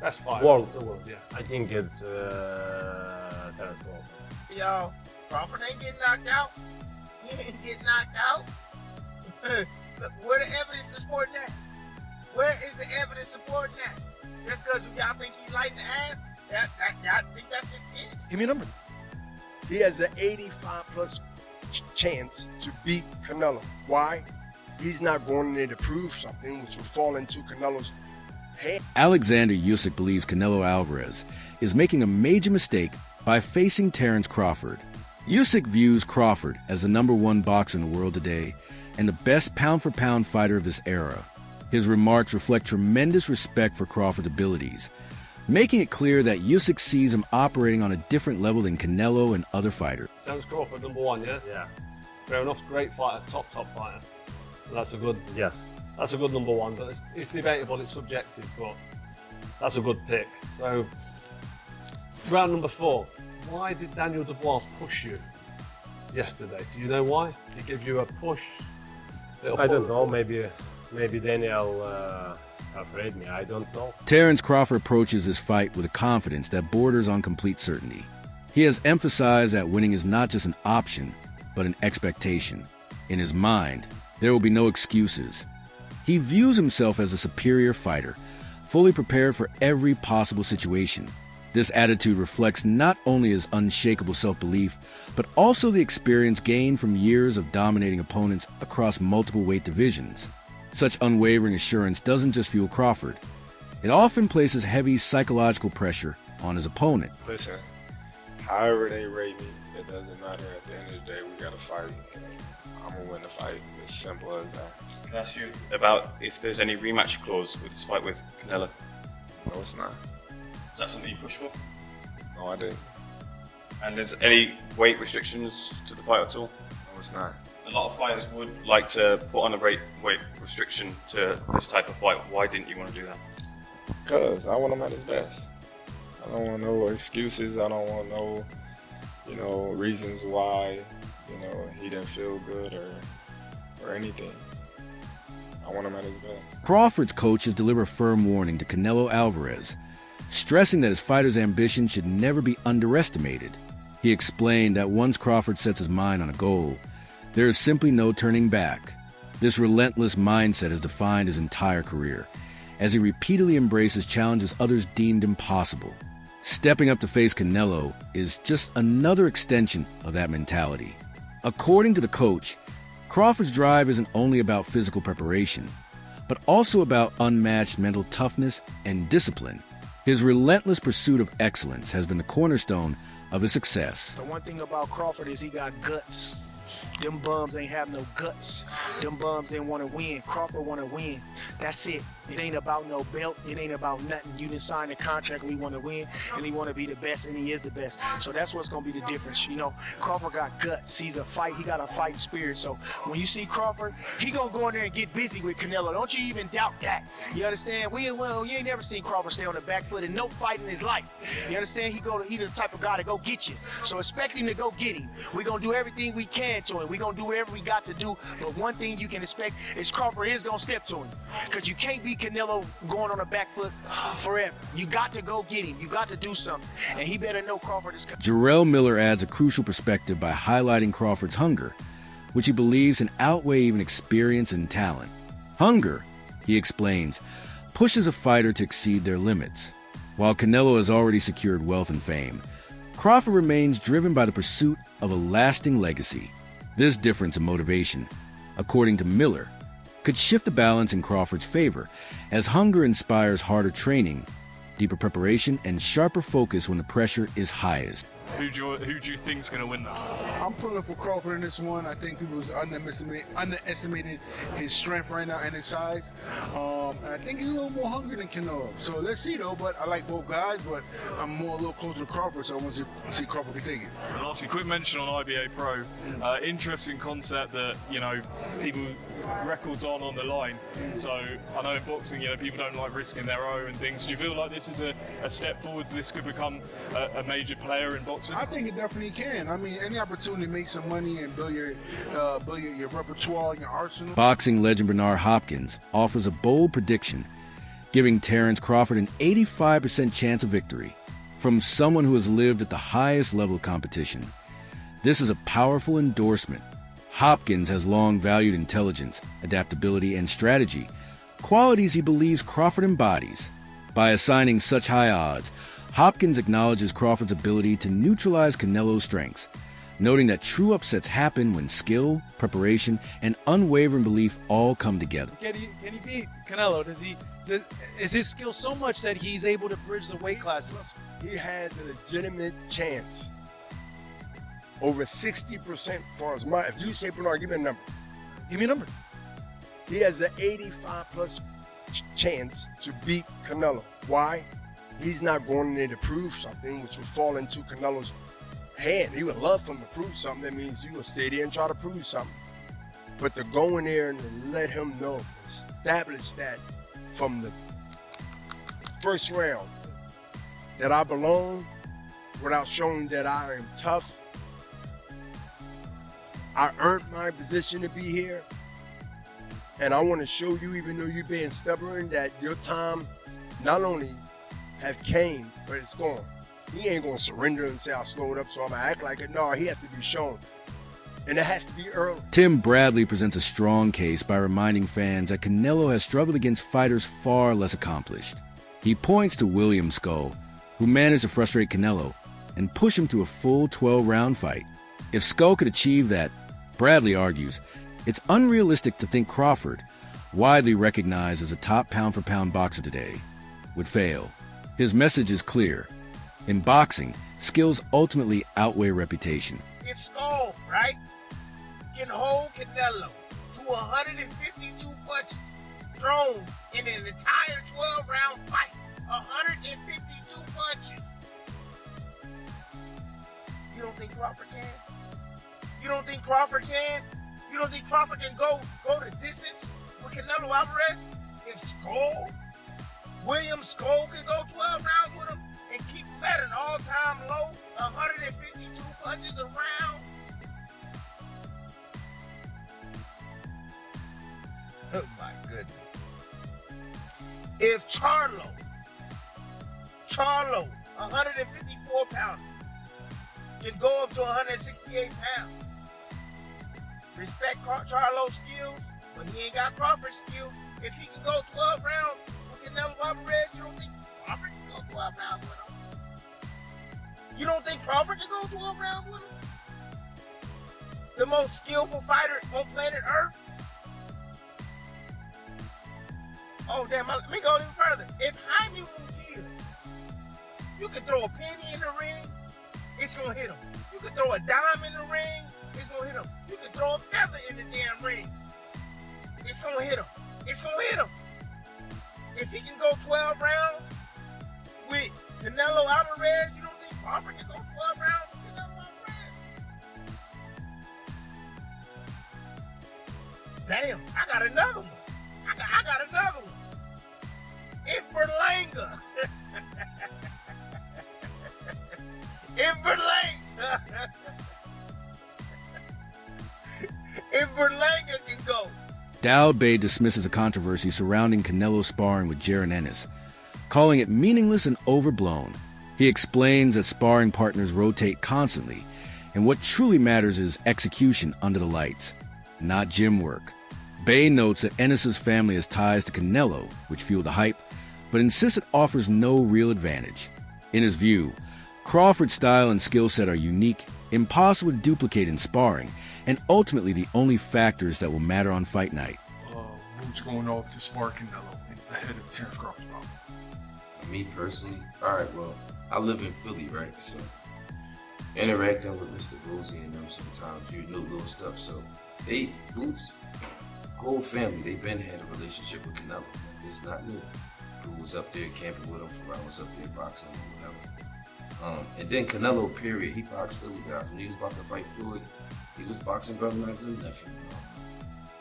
Best fighter World. of the world, yeah. I think it's Terence Crawford. Yo, Crawford ain't getting knocked out. He ain't getting knocked out. Where the evidence supporting that? Where is the evidence supporting that? Just because y'all think he's light in the ass, y'all think that's just it? Give me a number. He has an 85+ chance to beat Canelo. Why? He's not going in there to prove something, which will fall into Canelo's hand. Oleksandr Usyk believes Canelo Alvarez is making a major mistake by facing Terence Crawford. Usyk views Crawford as the #1 boxer in the world today and the best pound-for-pound fighter of this era. His remarks reflect tremendous respect for Crawford's abilities, making it clear that Usyk sees him operating on a different level than Canelo and other fighters. Terence Crawford, #1, yeah? Yeah. Fair enough, great fighter, top fighter. So that's a good, Yes. that's a good #1, but it's debatable, it's subjective, but that's a good pick. So, round number 4. Why did Daniel Dubois push you yesterday? Do you know why? Did he give you a push? I don't know. Maybe Daniel afraid me. I don't know. Terence Crawford approaches this fight with a confidence that borders on complete certainty. He has emphasized that winning is not just an option, but an expectation. In his mind, there will be no excuses. He views himself as a superior fighter, fully prepared for every possible situation. This attitude reflects not only his unshakable self-belief, but also the experience gained from years of dominating opponents across multiple weight divisions. Such unwavering assurance doesn't just fuel Crawford. It often places heavy psychological pressure on his opponent. Listen, however they rate me, it doesn't matter. At the end of the day, we got to fight. I'm going to win the fight. It's simple as that. Can I ask you about if there's any rematch clause with this fight with Canelo? No, it's not. Is that something you push for? No, I didn't. And there's any weight restrictions to the fight at all? No, it's not. A lot of fighters would like to put on a weight restriction to this type of fight. Why didn't you want to do that? Because I want him at his best. I don't want no excuses. I don't want no, reasons why, he didn't feel good or anything. I want him at his best. Crawford's coaches deliver a firm warning to Canelo Alvarez, stressing that his fighter's ambition should never be underestimated. He explained that once Crawford sets his mind on a goal, there is simply no turning back. This relentless mindset has defined his entire career, as he repeatedly embraces challenges others deemed impossible. Stepping up to face Canelo is just another extension of that mentality. According to the coach, Crawford's drive isn't only about physical preparation, but also about unmatched mental toughness and discipline. His relentless pursuit of excellence has been the cornerstone of his success. The one thing about Crawford is he got guts. Them bums ain't have no guts. Them bums didn't want to win. Crawford want to win. That's it. It ain't about no belt. It ain't about nothing. You didn't sign a contract. We want to win, and he want to be the best, and he is the best. So that's what's going to be the difference. Crawford got guts. He got a fighting spirit. So when you see Crawford, he going to go in there and get busy with Canelo. Don't you even doubt that. You understand? You ain't never seen Crawford stay on the back foot in no fight in his life. You understand? He the type of guy to go get you. So expect him to go get him. We're going to do everything we can to him. We're going to do whatever we got to do. But one thing you can expect is Crawford is going to step to him. Because you can't be Canelo going on a back foot forever. You got to go get him. You got to do something. And he better know Crawford is coming. Jarrell Miller adds a crucial perspective by highlighting Crawford's hunger, which he believes can outweigh even experience and talent. Hunger, he explains, pushes a fighter to exceed their limits. While Canelo has already secured wealth and fame, Crawford remains driven by the pursuit of a lasting legacy. This difference in motivation, according to Miller, could shift the balance in Crawford's favor, as hunger inspires harder training, deeper preparation, and sharper focus when the pressure is highest. Who do you think's going to win that? I'm pulling for Crawford in this one. I think people underestimated his strength right now and his size. And I think he's a little more hungry than Canelo. So let's see though. But I like both guys, but I'm a little closer to Crawford, so I want to see if Crawford can take it. And lastly, quick mention on IBA Pro. Interesting concept that people records on the line. So I know in boxing, people don't like risking their own and things. Do you feel like this is a step forwards? This could become a major player in boxing? I think it definitely can. I mean, any opportunity to make some money and build your repertoire and your arsenal. Boxing legend Bernard Hopkins offers a bold prediction giving Terence Crawford an 85% chance of victory from someone who has lived at the highest level of competition. This is a powerful endorsement. Hopkins has long valued intelligence, adaptability, and strategy, qualities he believes Crawford embodies. By assigning such high odds, Hopkins acknowledges Crawford's ability to neutralize Canelo's strengths, noting that true upsets happen when skill, preparation, and unwavering belief all come together. Can he beat Canelo? Is his skill so much that he's able to bridge the weight classes? He has a legitimate chance. Over 60% for his mind. If you say, Bernard, give me a number. Give me a number. He has an 85+ chance to beat Canelo. Why? He's not going in there to prove something, which would fall into Canelo's hand. He would love for him to prove something. That means you will stay there and try to prove something. But to go in there and to let him know, establish that from the first round, that I belong, without showing that I am tough. I earned my position to be here. And I want to show you, even though you're being stubborn, that your time not only have came, but it's gone. He ain't going to surrender and say, I'll slow it up, so I'm going to act like it. No, he has to be shown. And it has to be early. Tim Bradley presents a strong case by reminding fans that Canelo has struggled against fighters far less accomplished. He points to William Skull, who managed to frustrate Canelo and push him to a full 12-round fight. If Skull could achieve that, Bradley argues, it's unrealistic to think Crawford, widely recognized as a top pound-for-pound boxer today, would fail. His message is clear. In boxing, skills ultimately outweigh reputation. If Skull, right, can hold Canelo to 152 punches thrown in an entire 12-round fight, 152 punches, you don't think Crawford can? You don't think Crawford can? You don't think Crawford can go the distance with Canelo Alvarez? If Skull, William Skull can go 12 rounds with him and keep him at an all-time low, 152 punches a round. Oh my goodness. If Charlo, 154 pounder, can go up to 168 pounds. Respect Charlo's skills, but he ain't got Crawford's skills. If he can go 12 rounds with Canelo Alvarez, you don't think Crawford can go 12 rounds with him? You don't think Crawford can go 12 rounds with him? The most skillful fighter on planet Earth? Oh, damn, let me go even further. If Jaime Munguia, you could throw a penny in the ring, it's going to hit him. You could throw a dime in the ring, it's going to hit him. You could throw a feather in the damn ring, it's going to hit him. It's going to hit him. If he can go 12 rounds with Canelo Alvarez, you don't think Crawford can go 12 rounds with Canelo Alvarez? Damn, I got another one. I got another one. If Berlanga. If Berlanga can go. Dowd Bey dismisses a controversy surrounding Canelo sparring with Jaron Ennis, calling it meaningless and overblown. He explains that sparring partners rotate constantly, and what truly matters is execution under the lights, not gym work. Bey notes that Ennis's family has ties to Canelo, which fuel the hype, but insists it offers no real advantage. In his view, Crawford's style and skill set are unique, impossible to duplicate in sparring, and ultimately the only factors that will matter on fight night. Boots going off to spar Canelo ahead of Terence Crawford's bout. For me personally, alright, well, I live in Philly, right? So interacting with Mr. Rosie and them sometimes, you know little stuff. So Boots, whole family, they've been had a relationship with Canelo. It's not new. Who was up there camping with him for I was up there boxing or whatever. And then Canelo, period, he boxed Philly guys. When he was about to fight Floyd, he was boxing Brother Nazar's nephew.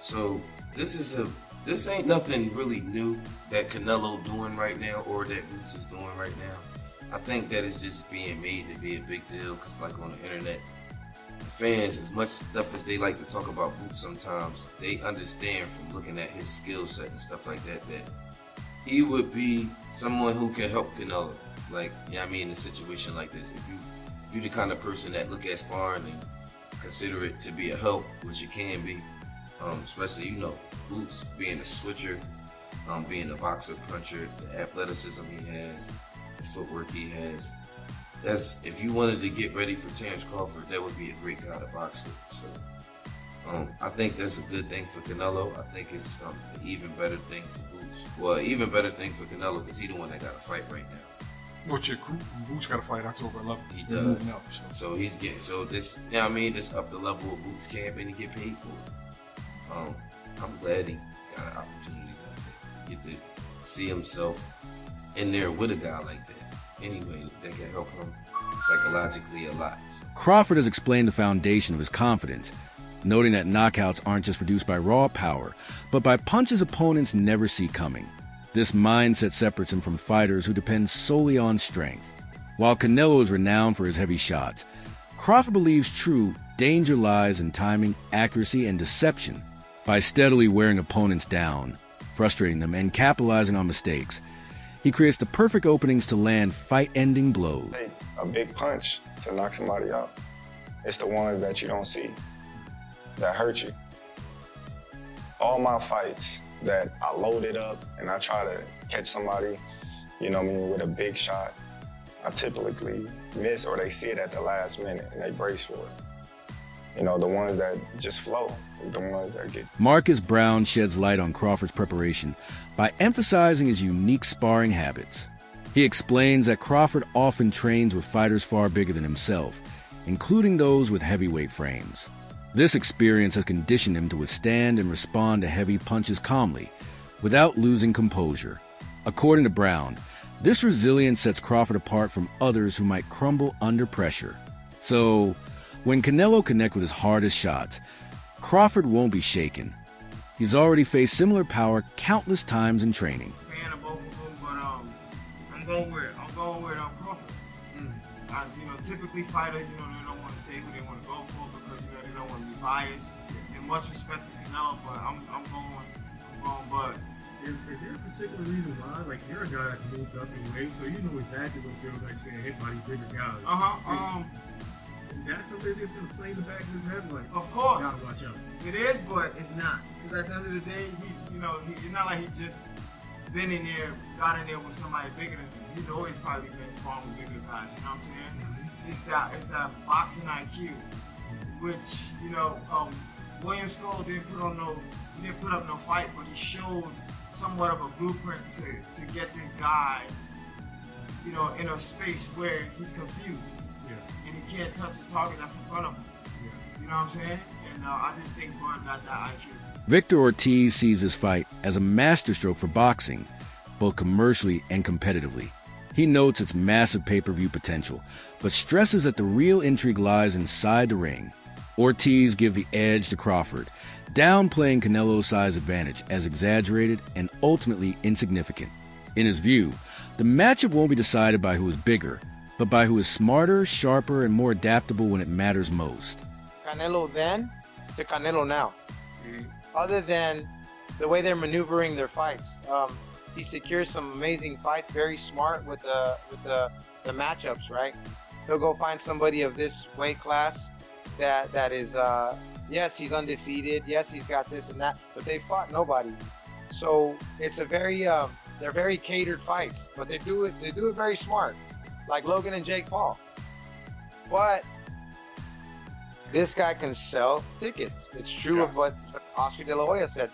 So this ain't nothing really new that Canelo doing right now or that Boots is doing right now. I think that it's just being made to be a big deal because like on the internet, the fans, as much stuff as they like to talk about Boots sometimes, they understand from looking at his skill set and stuff like that, that he would be someone who can help Canelo. Like, yeah, I mean, in a situation like this, if you're the kind of person that look at sparring and consider it to be a help, which it can be, especially, you know, Boots being a switcher, being a boxer, puncher, the athleticism he has, the footwork he has. If you wanted to get ready for Terence Crawford, that would be a great guy to box with. So I think that's a good thing for Canelo. I think it's an even better thing for Boots. Well, even better thing for Canelo because he's the one that got to fight right now. Which Boots got to fight October 11th. He does. So he's getting this. You know what I mean? This up the level of Boots camp, and he get paid for it. I'm glad he got an opportunity like that. Get to see himself in there with a guy like that. Anyway, that can help him psychologically a lot. Crawford has explained the foundation of his confidence, noting that knockouts aren't just produced by raw power, but by punches opponents never see coming. This mindset separates him from fighters who depend solely on strength. While Canelo is renowned for his heavy shots, Crawford believes true danger lies in timing, accuracy, and deception. By steadily wearing opponents down, frustrating them, and capitalizing on mistakes, he creates the perfect openings to land fight-ending blows. A big punch to knock somebody out. It's the ones that you don't see that hurt you. All my fights that I loaded up and I try to catch somebody, you know what I mean, with a big shot, I typically miss or they see it at the last minute and they brace for it. You know, the ones that just flow is the ones that get. Marcus Brown sheds light on Crawford's preparation by emphasizing his unique sparring habits. He explains that Crawford often trains with fighters far bigger than himself, including those with heavyweight frames. This experience has conditioned him to withstand and respond to heavy punches calmly, without losing composure. According to Brown, this resilience sets Crawford apart from others who might crumble under pressure. So, when Canelo connects with his hardest shots, Crawford won't be shaken. He's already faced similar power countless times in training. Fan of both of them, but I'm going with Crawford. Typically fighters, they don't want to say who they want to go for because they don't want to be biased. And much respect to Canelo, but I'm going Bud. Is there a particular reason why? Like, you're a guy that moved up in weight, so you know exactly what it feels like to get hit by these bigger guys. Is that something that's going to play in the back of his head? Like, of course. You gotta watch out. It is, but it's not. Because at the end of the day, it's not like he just been in there, got in there with somebody bigger than him. He's always probably been sparring with bigger guys, you know what I'm saying? Mm-hmm. It's that boxing IQ, which, William Skull didn't put up no fight, but he showed somewhat of a blueprint to get this guy, in a space where he's confused. And he can't touch the target that's in front of him. You know what I'm saying? And I just think Bud got that IQ. Victor Ortiz sees this fight as a masterstroke for boxing, both commercially and competitively. He notes its massive pay-per-view potential, but stresses that the real intrigue lies inside the ring. Ortiz gives the edge to Crawford, downplaying Canelo's size advantage as exaggerated and ultimately insignificant. In his view, the matchup won't be decided by who is bigger, but by who is smarter, sharper, and more adaptable when it matters most. Canelo then to Canelo now. Other than the way they're maneuvering their fights, he secures some amazing fights, very smart with the matchups, right? He'll go find somebody of this weight class that is, yes, he's undefeated, yes, he's got this and that, but they fought nobody. So it's a very, they're very catered fights, but they do it very smart. Like Logan and Jake Paul. But this guy can sell tickets. It's true of what Oscar De La Hoya said.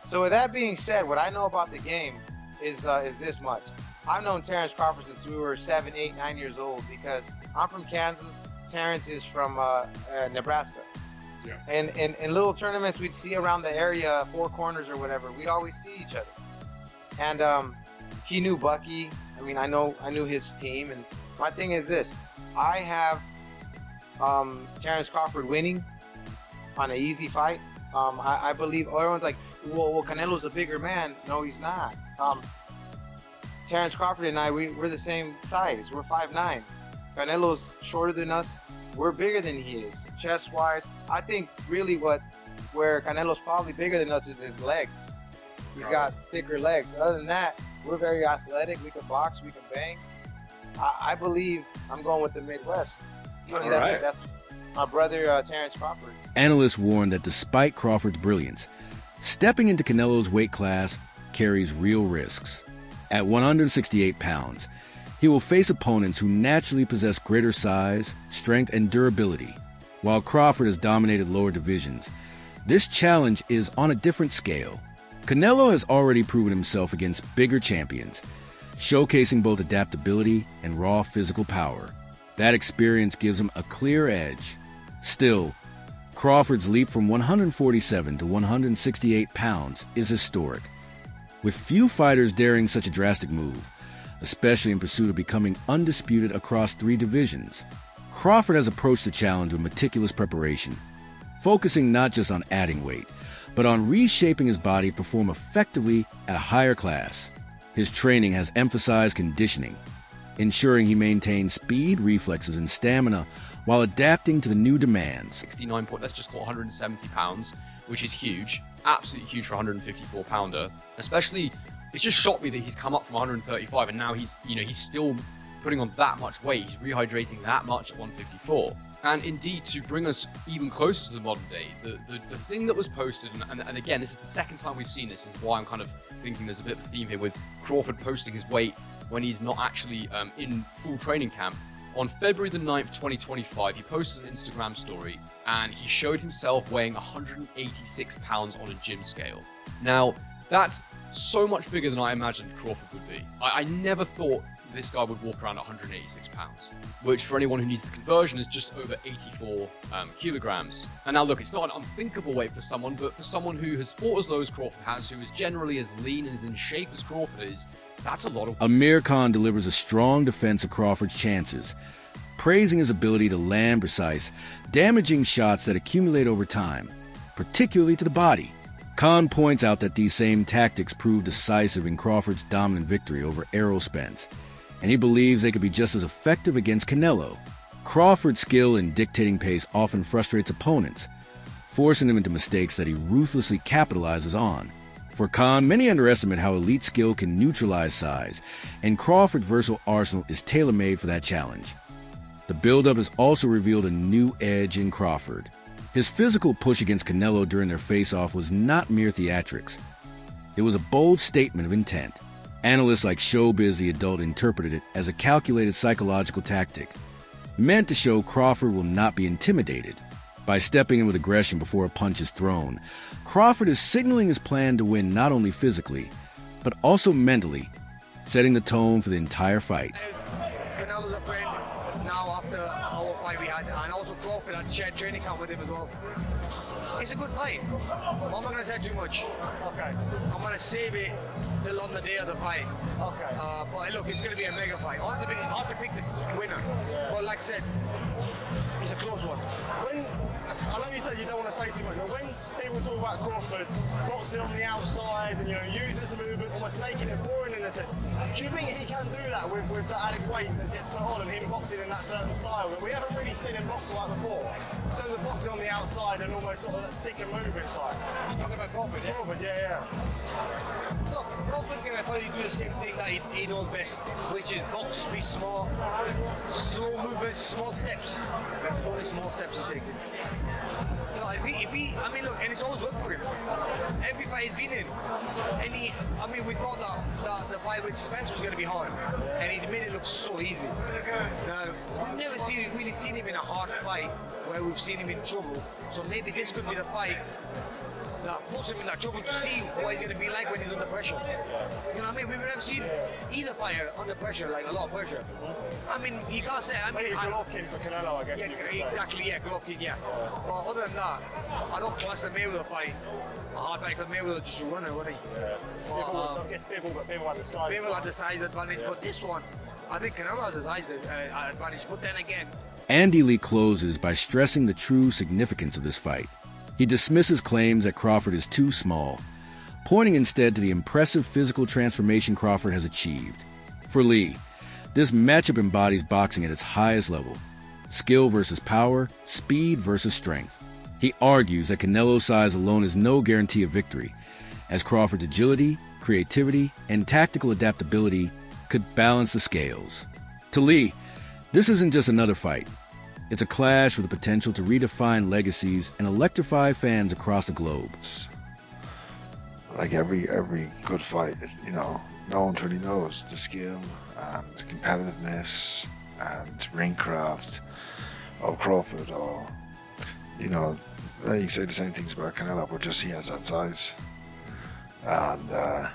So with that being said, what I know about the game is this much. I've known Terence Crawford since we were 7, 8, 9 years old because I'm from Kansas. Terence is from Nebraska. Yeah. And in little tournaments we'd see around the area, Four Corners or whatever, we'd always see each other. And he knew Bucky. I knew his team, and my thing is this: I have Terence Crawford winning on an easy fight. I believe everyone's like, well, Canelo's a bigger man. No, he's not. Terence Crawford and I, we're the same size. We're 5'9". Canelo's shorter than us. We're bigger than he is, chest-wise. I think really where Canelo's probably bigger than us is his legs. He's got thicker legs. Other than that, We're very athletic. We can box. We can bang. I believe I'm going with the Midwest. All right. That's my brother, Terence Crawford. Analysts warn that despite Crawford's brilliance, stepping into Canelo's weight class carries real risks. At 168 pounds, he will face opponents who naturally possess greater size, strength, and durability. While Crawford has dominated lower divisions, this challenge is on a different scale. Canelo has already proven himself against bigger champions, showcasing both adaptability and raw physical power. That experience gives him a clear edge. Still, Crawford's leap from 147 to 168 pounds is historic, with few fighters daring such a drastic move, especially in pursuit of becoming undisputed across 3 divisions. Crawford has approached the challenge with meticulous preparation, focusing not just on adding weight, but on reshaping his body to perform effectively at a higher class. His training has emphasized conditioning, ensuring he maintains speed, reflexes, and stamina while adapting to the new demands. 69 point, let's just call it 170 pounds, which is huge, absolutely huge for a 154 pounder. Especially, it's just shocked me that he's come up from 135 and now he's still putting on that much weight. He's rehydrating that much at 154. And indeed, to bring us even closer to the modern day, the thing that was posted, and again, this is the second time we've seen this, is why I'm kind of thinking there's a bit of a theme here with Crawford posting his weight when he's not actually in full training camp. On February the 9th, 2025, he posted an Instagram story and he showed himself weighing 186 pounds on a gym scale. Now, that's so much bigger than I imagined Crawford would be. I never thought this guy would walk around at 186 pounds, which for anyone who needs the conversion is just over 84 kilograms. And now look, it's not an unthinkable weight for someone, but for someone who has fought as low as Crawford has, who is generally as lean and as in shape as Crawford is, that's a lot of... Amir Khan delivers a strong defense of Crawford's chances, praising his ability to land precise, damaging shots that accumulate over time, particularly to the body. Khan points out that these same tactics proved decisive in Crawford's dominant victory over Errol Spence, and he believes they could be just as effective against Canelo. Crawford's skill in dictating pace often frustrates opponents, forcing them into mistakes that he ruthlessly capitalizes on. For Khan, many underestimate how elite skill can neutralize size, and Crawford's versatile arsenal is tailor-made for that challenge. The build-up has also revealed a new edge in Crawford. His physical push against Canelo during their face-off was not mere theatrics. It was a bold statement of intent. Analysts like Showbiz the Adult interpreted it as a calculated psychological tactic, meant to show Crawford will not be intimidated. By stepping in with aggression before a punch is thrown, Crawford is signaling his plan to win not only physically, but also mentally, setting the tone for the entire fight. Canelo's a friend now after our fight we had, and also Crawford had shared training camp with him as well. It's a good fight. I'm not going to say too much. Okay. I'm going to save it till on the day of the fight. Okay. But look, it's going to be a mega fight. Honestly, it's hard to pick the winner. Yeah. But like I said, it's a close one. I know you said you don't want to say too much, but when people talk about Crawford boxing on the outside and using it to movement, almost making it boring in a sense, do you think he can do that with the added weight that gets put on and him boxing in that certain style? We haven't really seen him box like before. In terms of boxing on the outside and almost sort of that stick and movement type. You're talking about Crawford, yeah? Crawford, yeah. Look, Crawford's going to probably do the same thing that he knows best, which is box, be small, slow movements, small steps. Only small steps he's taking. So I mean, look, and it's always worked for him. Every fight he's been in, and we thought that the fight with Spence was going to be hard, and he made it look so easy. Now, we've never really seen him in a hard fight where we've seen him in trouble. So maybe this could be the fight that puts him in that trouble to see what he's going to be like when he's under pressure. You know what I mean? We've never seen either fighter under pressure, like a lot of pressure. I mean, you can't say... Maybe Golovkin for Canelo, I guess you could say. Exactly, yeah, Golovkin, yeah. But other than that, I don't class the Mayweather fight a hard fight because Mayweather just a runner, wasn't he? Yeah. I guess people had the size. People had the size advantage, but this one, I think Canelo has the size advantage. But then again... Andy Lee closes by stressing the true significance of this fight. He dismisses claims that Crawford is too small, pointing instead to the impressive physical transformation Crawford has achieved. For Lee, this matchup embodies boxing at its highest level: skill versus power, speed versus strength. He argues that Canelo's size alone is no guarantee of victory, as Crawford's agility, creativity, and tactical adaptability could balance the scales. To Lee, this isn't just another fight. It's a clash with the potential to redefine legacies and electrify fans across the globe. Like every good fight, you know, no one really knows the skill and competitiveness and ring craft of Crawford, or, you know, you can say the same things about Canelo, but just he has that size. And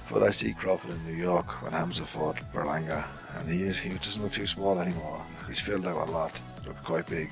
but I see Crawford in New York when Hamza fought Berlanga, and he doesn't look too small anymore. He's filled out a lot, look quite big.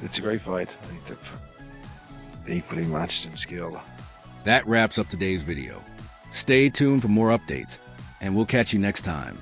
It's a great fight. I think they're equally matched in skill. That wraps up today's video. Stay tuned for more updates, and we'll catch you next time.